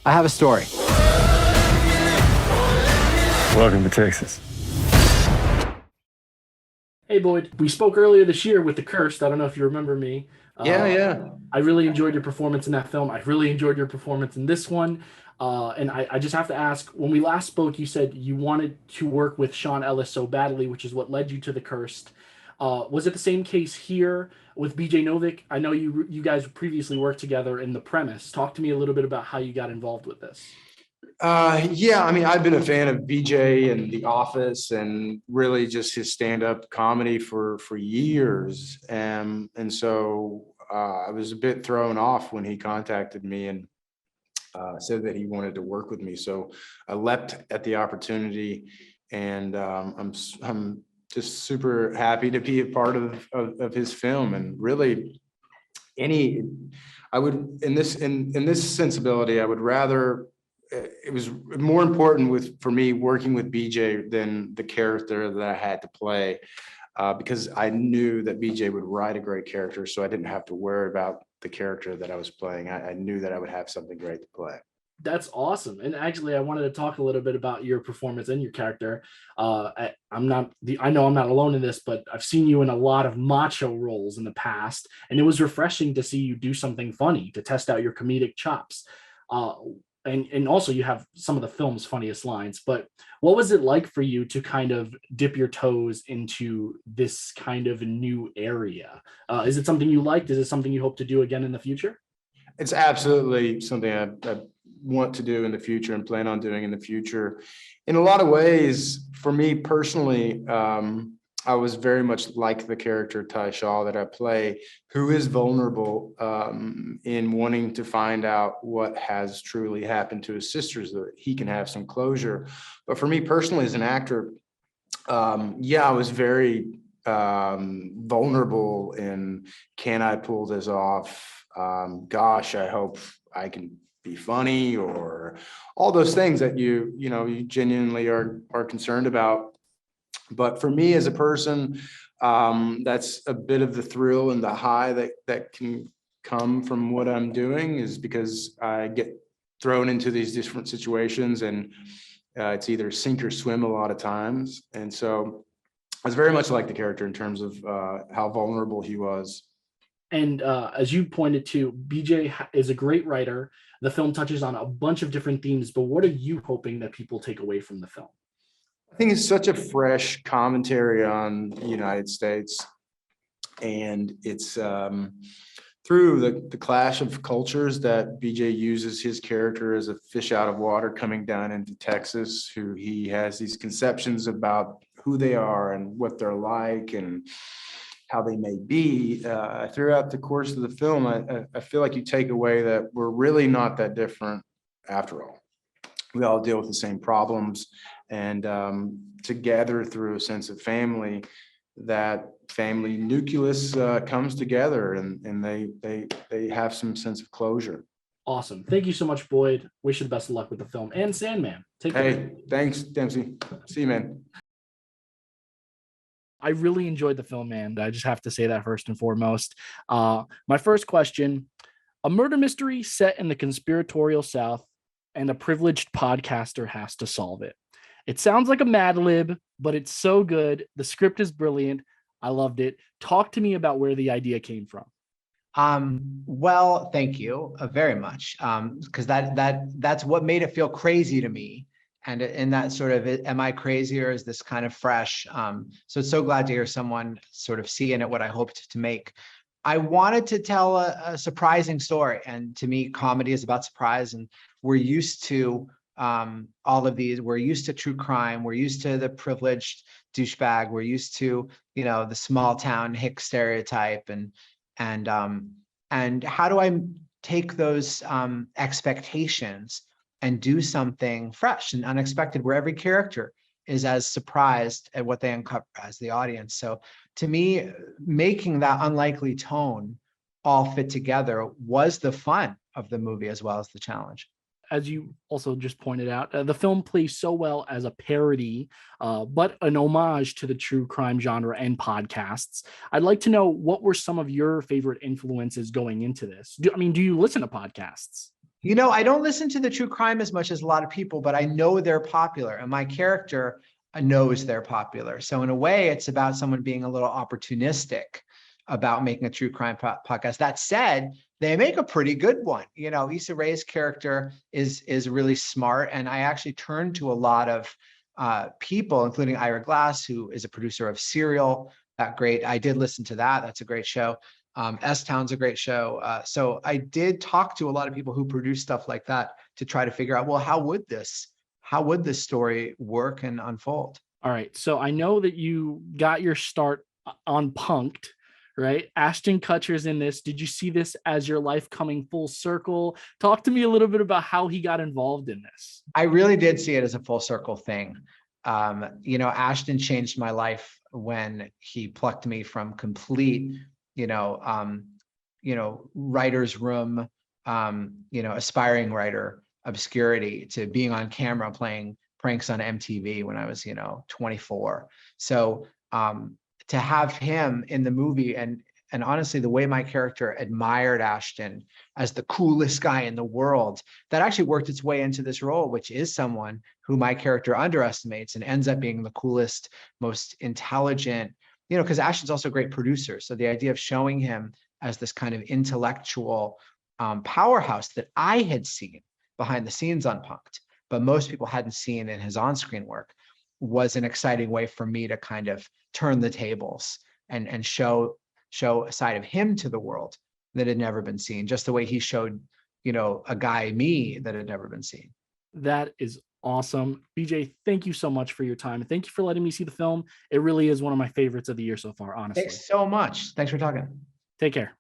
I have a story. Welcome to Texas. Hey Boyd, we spoke earlier this year with The Cursed. I don't know if you remember me. Yeah. I really enjoyed your performance in that film. I really enjoyed your performance in this one. And I just have to ask, when we last spoke, you said you wanted to work with Sean Ellis so badly, which is what led you to The Cursed. Was it the same case here with BJ Novak? I know you guys previously worked together in The Premise. Talk to me a little bit about how you got involved with this. Yeah, I mean, I've been a fan of BJ and The Office and really just his stand-up comedy for years. And so I was a bit thrown off when he contacted me and said that he wanted to work with me. So I leapt at the opportunity, and I'm just super happy to be a part of his film. And really, I would in this sensibility, I would rather. It was more important for me working with BJ than the character that I had to play, because I knew that BJ would write a great character, so I didn't have to worry about the character that I was playing. I knew that I would have something great to play. That's awesome. And actually, I wanted to talk a little bit about your performance and your character. I know I'm not alone in this, but I've seen you in a lot of macho roles in the past, and it was refreshing to see you do something funny to test out your comedic chops. And also you have some of the film's funniest lines, but what was it like for you to kind of dip your toes into this kind of new area? Is it something you liked? Is it something you hope to do again in the future? It's absolutely something I want to do in the future and plan on doing in the future. In a lot of ways, for me personally, I was very much like the character Ty Shaw that I play, who is vulnerable in wanting to find out what has truly happened to his sisters, so that he can have some closure. But for me personally, as an actor, I was very vulnerable in, can I pull this off? Gosh, I hope I can be funny, or all those things that you genuinely are concerned about. But for me as a person, that's a bit of the thrill and the high that can come from what I'm doing, is because I get thrown into these different situations, and it's either sink or swim a lot of times. And so I was very much like the character in terms of how vulnerable he was. And as you pointed to, BJ is a great writer. The film touches on a bunch of different themes, but what are you hoping that people take away from the film? I think it's such a fresh commentary on the United States, and it's through the clash of cultures that BJ uses his character as a fish out of water coming down into Texas, who he has these conceptions about who they are and what they're like and how they may be. Throughout the course of the film, I feel like you take away that we're really not that different after all. We all deal with the same problems, and together through a sense of family, that family nucleus comes together, and they have some sense of closure. Awesome. Thank you so much, Boyd. Wish you the best of luck with the film and Sandman. Take care. Hey, thanks, Dempsey. See you, man. I really enjoyed the film, man. I just have to say that first and foremost. My first question, a murder mystery set in the conspiratorial South, and a privileged podcaster has to solve it. It sounds like a Mad Lib, but it's so good. The script is brilliant. I loved it. Talk to me about where the idea came from. Well, thank you very much. Because that's what made it feel crazy to me. And in that sort of, am I crazy, or is this kind of fresh? So it's so glad to hear someone sort of see in it what I hoped to make. I wanted to tell a surprising story. And to me, comedy is about surprise. And we're used to all of these. We're used to true crime. We're used to the privileged douchebag. We're used to, the small town hick stereotype. And how do I take those expectations and do something fresh and unexpected, where every character is as surprised at what they uncover as the audience. So to me, making that unlikely tone all fit together was the fun of the movie as well as the challenge. As you also just pointed out, the film plays so well as a parody, but an homage to the true crime genre and podcasts. I'd like to know, what were some of your favorite influences going into this? Do you listen to podcasts? You know, I don't listen to the true crime as much as a lot of people, but I know they're popular, and my character knows they're popular. So in a way, it's about someone being a little opportunistic about making a true crime podcast. That said, they make a pretty good one. You know, Issa Rae's character is really smart, and I actually turned to a lot of people, including Ira Glass, who is a producer of Serial. That great. I did listen to that. That's a great show. S-Town's a great show. So I did talk to a lot of people who produce stuff like that to try to figure out, well, how would this story work and unfold? All right. So I know that you got your start on Punked, right? Ashton Kutcher's in this. Did you see this as your life coming full circle? Talk to me a little bit about how he got involved in this. I really did see it as a full circle thing. You know, Ashton changed my life when he plucked me from complete, writer's room, aspiring writer obscurity to being on camera playing pranks on MTV when I was, 24. So to have him in the movie and honestly, the way my character admired Ashton as the coolest guy in the world, that actually worked its way into this role, which is someone who my character underestimates and ends up being the coolest, most intelligent, because Ashton's also a great producer. So the idea of showing him as this kind of intellectual powerhouse that I had seen behind the scenes on Punked, but most people hadn't seen in his on-screen work, was an exciting way for me to kind of turn the tables and show a side of him to the world that had never been seen, just the way he showed, a guy, me, that had never been seen. That is awesome. BJ, thank you so much for your time. And thank you for letting me see the film. It really is one of my favorites of the year so far, honestly. Thanks so much. Thanks for talking. Take care.